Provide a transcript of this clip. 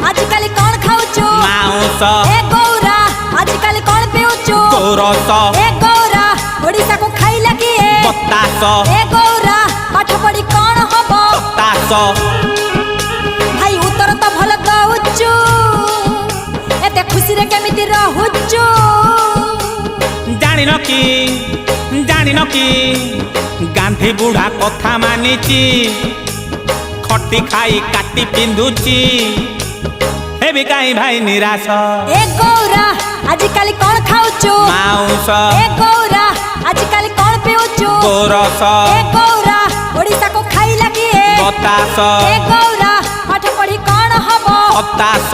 आजिकल कौन खाऊचु माउस ए गौरा आजिकल कौन पिउचु गोरस ए गौरा ओडिसा को खाइला किए बतास ए गौरा पाठ पढ़ी कौन हबो तास भाई उत्तर तो भल दउचु एते खुशी रे केमिति रहुचु जानिन कि गांधी बुढ़ा कथा मानिची खटी खाई काटी पिंधुची हे भी काई भाई निराश ए गौरा आजिकल कौन खाऊचु माउस ए गौरा आजिकल कौन पिउचु गोरस ए गौरा ओडिसा को खाइला किए बतास ए गौरा पाठ पढ़ी कौन हबो हताश